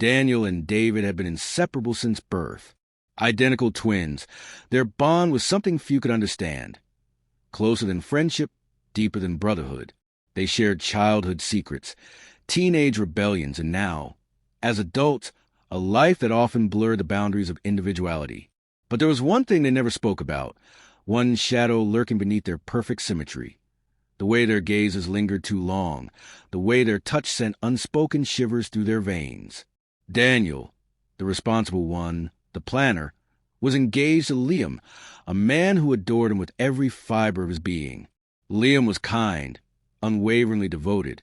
Daniel and David had been inseparable since birth. Identical twins. Their bond was something few could understand. Closer than friendship, deeper than brotherhood. They shared childhood secrets, teenage rebellions, and now, as adults, a life that often blurred the boundaries of individuality. But there was one thing they never spoke about, one shadow lurking beneath their perfect symmetry. The way their gazes lingered too long, the way their touch sent unspoken shivers through their veins. Daniel, the responsible one, the planner, was engaged to Liam, a man who adored him with every fiber of his being. Liam was kind, unwaveringly devoted,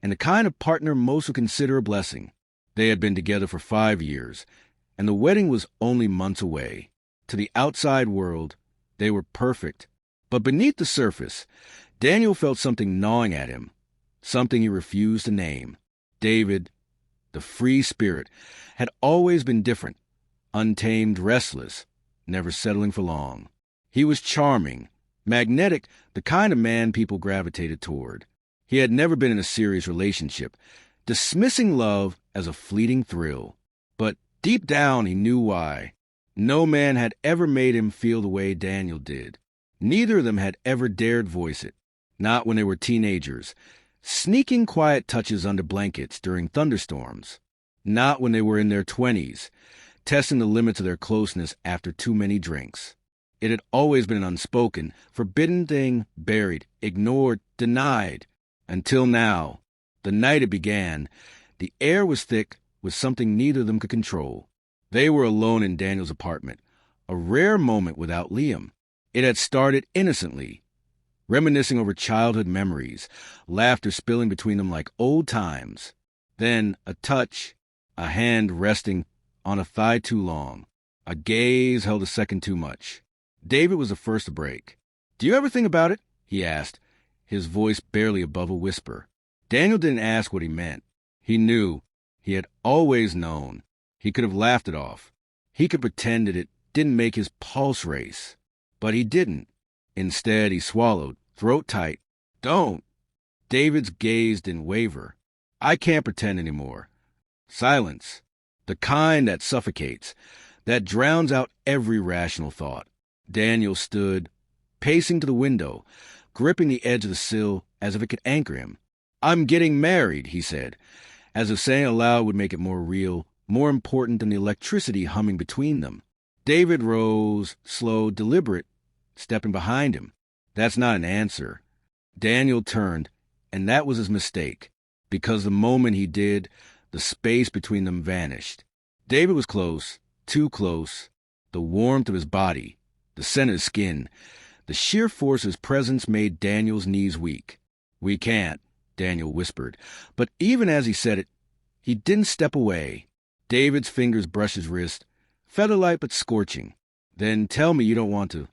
and the kind of partner most would consider a blessing. They had been together for 5 years, and the wedding was only months away. To the outside world, they were perfect. But beneath the surface, Daniel felt something gnawing at him, something he refused to name. David, the free spirit, had always been different, untamed, restless, never settling for long. He was charming, magnetic, the kind of man people gravitated toward. He had never been in a serious relationship, dismissing love as a fleeting thrill. But deep down he knew why. No man had ever made him feel the way Daniel did. Neither of them had ever dared voice it, not when they were teenagers, sneaking quiet touches under blankets during thunderstorms, not when they were in their 20s, testing the limits of their closeness after too many drinks. It had always been an unspoken, forbidden thing, buried, ignored, denied. Until now, the night it began, the air was thick with something neither of them could control. They were alone in Daniel's apartment, a rare moment without Liam. It had started innocently, reminiscing over childhood memories, laughter spilling between them like old times. Then a touch, a hand resting on a thigh too long, a gaze held a second too much. David was the first to break. "Do you ever think about it?" he asked, his voice barely above a whisper. Daniel didn't ask what he meant. He knew. He had always known. He could have laughed it off. He could pretend that it didn't make his pulse race. But he didn't. Instead, he swallowed, throat tight. "Don't." David's gaze didn't waver. "I can't pretend anymore." Silence. The kind that suffocates, that drowns out every rational thought. Daniel stood, pacing to the window, gripping the edge of the sill as if it could anchor him. "I'm getting married," he said, as if saying it aloud would make it more real, more important than the electricity humming between them. David rose, slow, deliberate, stepping behind him. "That's not an answer." Daniel turned, and that was his mistake, because the moment he did, the space between them vanished. David was close, too close, the warmth of his body, the scent of his skin, the sheer force of his presence made Daniel's knees weak. "We can't," Daniel whispered, but even as he said it, he didn't step away. David's fingers brushed his wrist, feather-light but scorching. "Then tell me you don't want to."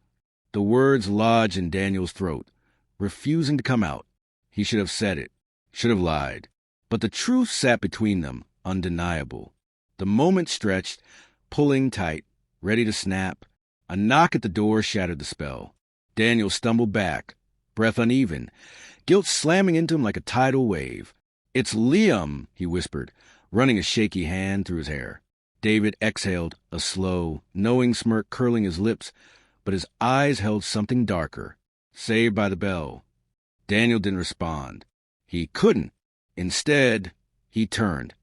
The words lodged in Daniel's throat, refusing to come out. He should have said it, should have lied. But the truth sat between them, undeniable. The moment stretched, pulling tight, ready to snap. A knock at the door shattered the spell. Daniel stumbled back, breath uneven, guilt slamming into him like a tidal wave. "It's Liam," he whispered, running a shaky hand through his hair. David exhaled, a slow, knowing smirk curling his lips, but his eyes held something darker. Saved by the bell. Daniel didn't respond. He couldn't. Instead, he turned,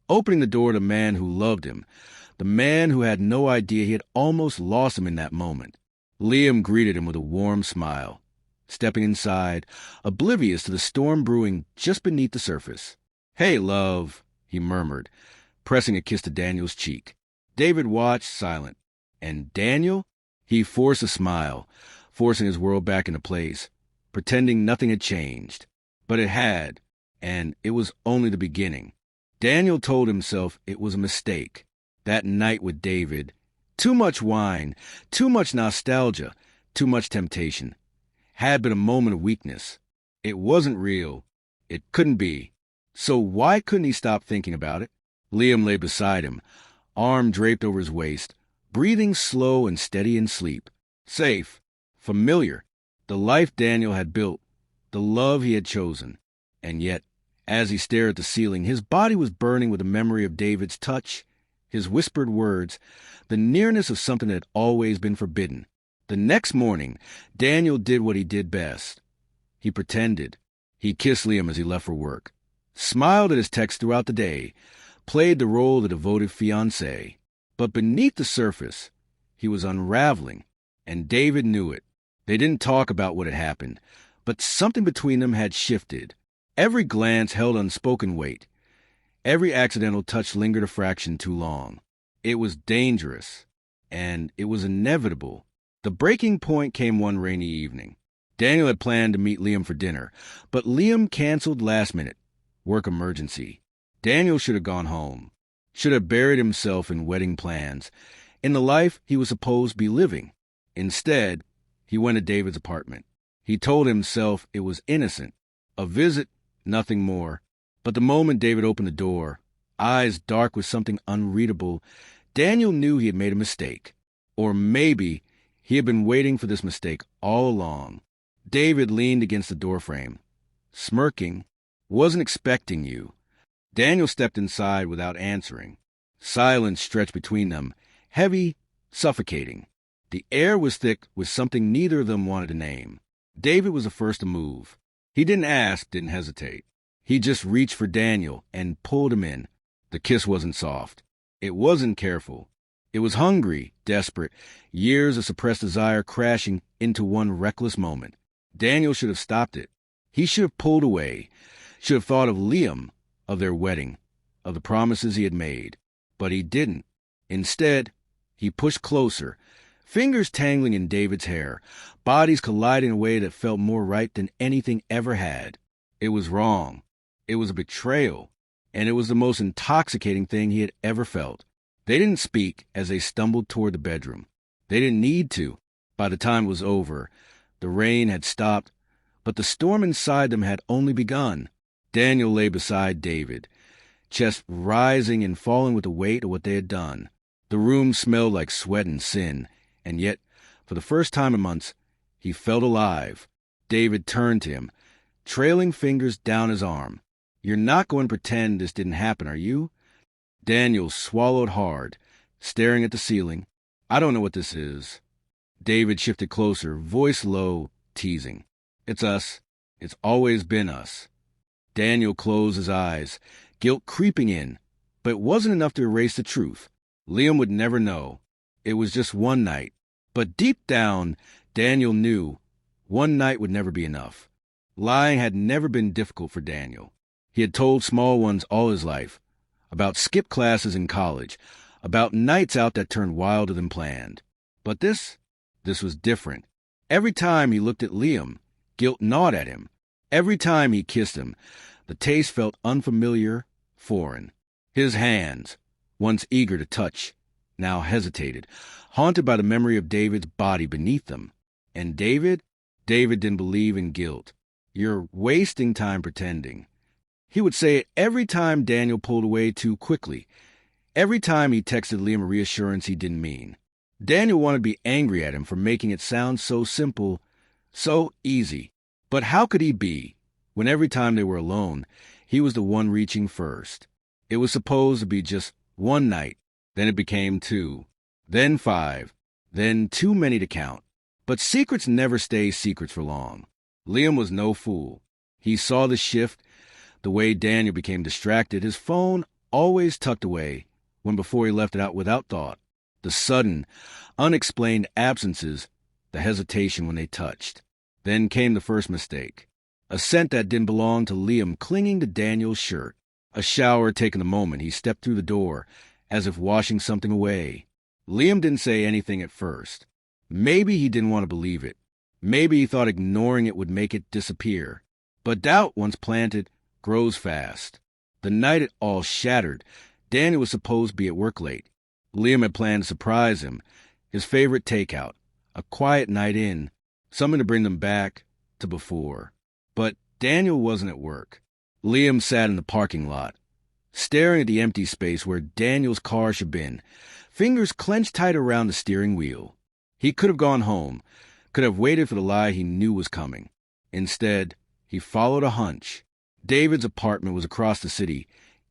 opening the door to the man who loved him, the man who had no idea he had almost lost him in that moment. Liam greeted him with a warm smile, stepping inside, oblivious to the storm brewing just beneath the surface. "Hey, love," he murmured, pressing a kiss to Daniel's cheek. David watched, silent. And Daniel? He forced a smile, forcing his world back into place, pretending nothing had changed. But it had, and it was only the beginning. Daniel told himself it was a mistake. That night with David, too much wine, too much nostalgia, too much temptation, had been a moment of weakness. It wasn't real. It couldn't be. So why couldn't he stop thinking about it? Liam lay beside him, arm draped over his waist, breathing slow and steady in sleep. Safe, familiar, the life Daniel had built, the love he had chosen. And yet, As he stared at the ceiling, his body was burning with the memory of David's touch, his whispered words, the nearness of something that had always been forbidden. The next morning, Daniel did what he did best. He pretended. He kissed Liam as he left for work, smiled at his text throughout the day, played the role of the devoted fiancé. But beneath the surface, he was unraveling, and David knew it. They didn't talk about what had happened, but something between them had shifted. Every glance held unspoken weight. Every accidental touch lingered a fraction too long. It was dangerous, and it was inevitable. The breaking point came one rainy evening. Daniel had planned to meet Liam for dinner, but Liam canceled last minute. Work emergency. Daniel should have gone home, should have buried himself in wedding plans, in the life he was supposed to be living. Instead, he went to David's apartment. He told himself it was innocent, a visit, nothing more. But the moment David opened the door, eyes dark with something unreadable, Daniel knew he had made a mistake. Or maybe he had been waiting for this mistake all along. David leaned against the doorframe, smirking. Wasn't expecting you. Daniel stepped inside without answering. Silence stretched between them, heavy, suffocating. The air was thick with something neither of them wanted to name. David was the first to move. He didn't ask, didn't hesitate. He just reached for Daniel and pulled him in. The kiss wasn't soft. It wasn't careful. It was hungry, desperate, years of suppressed desire crashing into one reckless moment. Daniel should have stopped it. He should have pulled away, should have thought of Liam, of their wedding, of the promises he had made. But he didn't. Instead, he pushed closer, fingers tangling in David's hair, bodies colliding in a way that felt more right than anything ever had. It was wrong. It was a betrayal, and it was the most intoxicating thing he had ever felt. They didn't speak as they stumbled toward the bedroom. They didn't need to. By the time it was over, the rain had stopped, but the storm inside them had only begun. Daniel lay beside David, chest rising and falling with the weight of what they had done. The room smelled like sweat and sin, and yet, for the first time in months, he felt alive. David turned to him, trailing fingers down his arm. "You're not going to pretend this didn't happen, are you?" Daniel swallowed hard, staring at the ceiling. "I don't know what this is." David shifted closer, voice low, teasing. "It's us. It's always been us." Daniel closed his eyes, guilt creeping in, but it wasn't enough to erase the truth. Liam would never know. It was just one night. But deep down, Daniel knew one night would never be enough. Lying had never been difficult for Daniel. He had told small ones all his life, about skip classes in college, about nights out that turned wilder than planned. But this was different. Every time he looked at Liam, guilt gnawed at him. Every time he kissed him, the taste felt unfamiliar, foreign. His hands, once eager to touch, now hesitated, haunted by the memory of David's body beneath them. And David didn't believe in guilt. "You're wasting time pretending." He would say it every time Daniel pulled away too quickly, every time he texted Liam a reassurance he didn't mean. Daniel wanted to be angry at him for making it sound so simple, so easy. But how could he be, when every time they were alone, he was the one reaching first? It was supposed to be just one night, then it became 2, then 5, then too many to count. But secrets never stay secrets for long. Liam was no fool. He saw the shift, the way Daniel became distracted, his phone always tucked away, when before he left it out without thought. The sudden, unexplained absences, the hesitation when they touched. Then came the first mistake. A scent that didn't belong to Liam clinging to Daniel's shirt. A shower taken the moment he stepped through the door, as if washing something away. Liam didn't say anything at first. Maybe he didn't want to believe it. Maybe he thought ignoring it would make it disappear. But doubt, once planted, grows fast. The night it all shattered, Daniel was supposed to be at work late. Liam had planned to surprise him, his favorite takeout, a quiet night in, something to bring them back to before. But Daniel wasn't at work. Liam sat in the parking lot, staring at the empty space where Daniel's car should have been, fingers clenched tight around the steering wheel. He could have gone home, could have waited for the lie he knew was coming. Instead, he followed a hunch. David's apartment was across the city,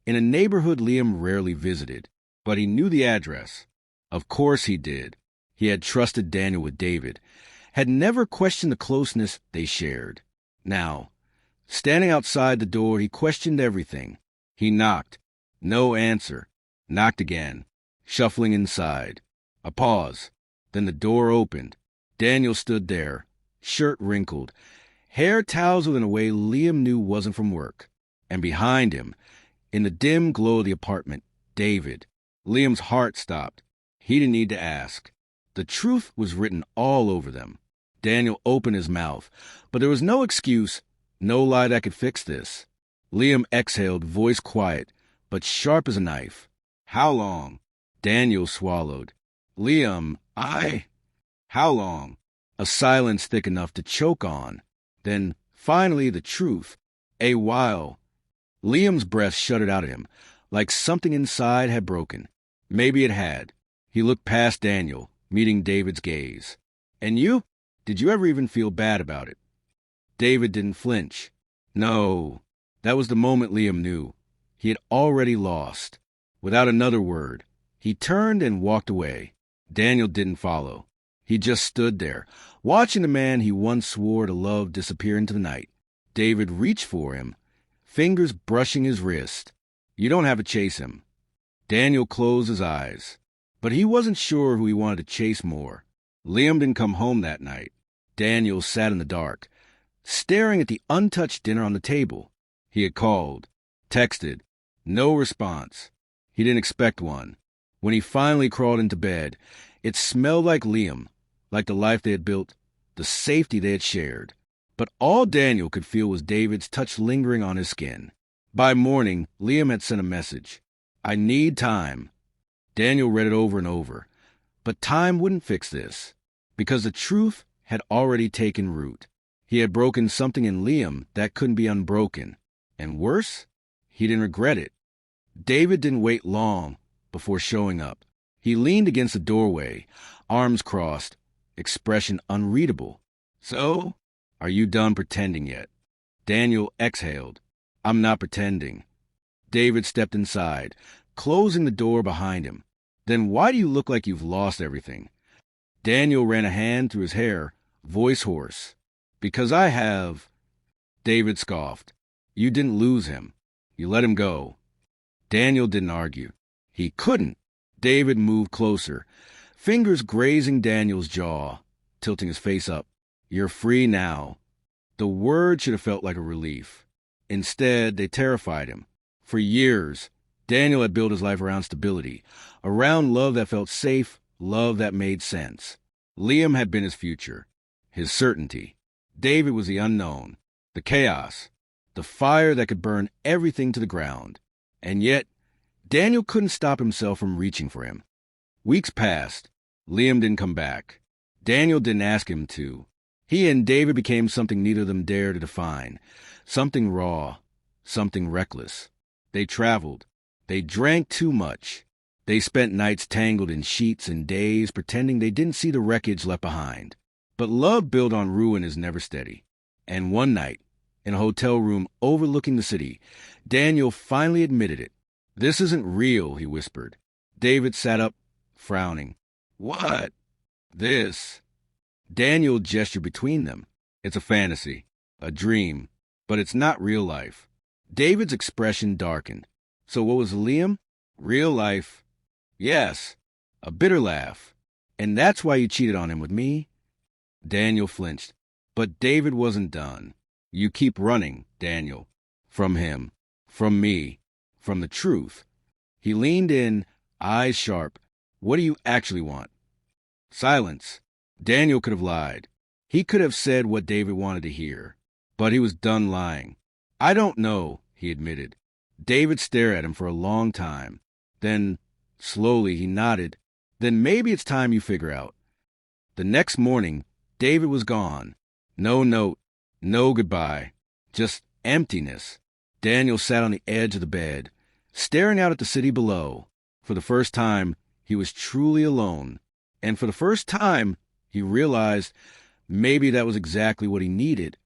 in a neighborhood Liam rarely visited, but he knew the address. Of course he did. He had trusted Daniel with David, had never questioned the closeness they shared. Now, standing outside the door, he questioned everything. He knocked. No answer. Knocked again, shuffling inside. A pause. Then the door opened. Daniel stood there, shirt wrinkled, hair tousled in a way Liam knew wasn't from work. And behind him, in the dim glow of the apartment, David. Liam's heart stopped. He didn't need to ask. The truth was written all over them. Daniel opened his mouth, but there was no excuse, no lie that could fix this. Liam exhaled, voice quiet, but sharp as a knife. How long? Daniel swallowed. Liam, How long? A silence thick enough to choke on. Then, finally, the truth. A while. Liam's breath shuddered out at him, like something inside had broken. Maybe it had. He looked past Daniel, meeting David's gaze. And you? Did you ever even feel bad about it? David didn't flinch. No. That was the moment Liam knew. He had already lost. Without another word, he turned and walked away. Daniel didn't follow. He just stood there, watching the man he once swore to love disappear into the night. David reached for him, fingers brushing his wrist. You don't have to chase him. Daniel closed his eyes. But he wasn't sure who he wanted to chase more. Liam didn't come home that night. Daniel sat in the dark, staring at the untouched dinner on the table. He had called, texted, no response. He didn't expect one. When he finally crawled into bed, it smelled like Liam, like the life they had built, the safety they had shared. But all Daniel could feel was David's touch lingering on his skin. By morning, Liam had sent a message. I need time. Daniel read it over and over. But time wouldn't fix this, because the truth had already taken root. He had broken something in Liam that couldn't be unbroken. And worse, he didn't regret it. David didn't wait long before showing up. He leaned against the doorway, arms crossed, expression unreadable. So, are you done pretending yet? Daniel exhaled. I'm not pretending. David stepped inside, closing the door behind him. Then why do you look like you've lost everything? Daniel ran a hand through his hair, voice hoarse. Because I have. David scoffed. You didn't lose him. You let him go. Daniel didn't argue. He couldn't. David moved closer, fingers grazing Daniel's jaw, tilting his face up. You're free now. The word should have felt like a relief. Instead, they terrified him. For years, Daniel had built his life around stability, around love that felt safe, love that made sense. Liam had been his future, his certainty. David was the unknown, the chaos, the fire that could burn everything to the ground. And yet, Daniel couldn't stop himself from reaching for him. Weeks passed. Liam didn't come back. Daniel didn't ask him to. He and David became something neither of them dared to define. Something raw, something reckless. They traveled. They drank too much. They spent nights tangled in sheets and days pretending they didn't see the wreckage left behind. But love built on ruin is never steady. And one night, in a hotel room overlooking the city, Daniel finally admitted it. This isn't real, he whispered. David sat up, frowning. What? This. Daniel gestured between them. It's a fantasy, a dream, but it's not real life. David's expression darkened. So what was Liam? Real life. Yes. A bitter laugh. And that's why you cheated on him with me? Daniel flinched. But David wasn't done. You keep running, Daniel. From him. From me. From the truth. He leaned in, eyes sharp. What do you actually want? Silence. Daniel could have lied. He could have said what David wanted to hear. But he was done lying. I don't know, he admitted. David stared at him for a long time. Then, slowly, he nodded. Then maybe it's time you figure out. The next morning, David was gone. No note, no goodbye. Just emptiness. Daniel sat on the edge of the bed, staring out at the city below. For the first time, he was truly alone. And for the first time, he realized maybe that was exactly what he needed.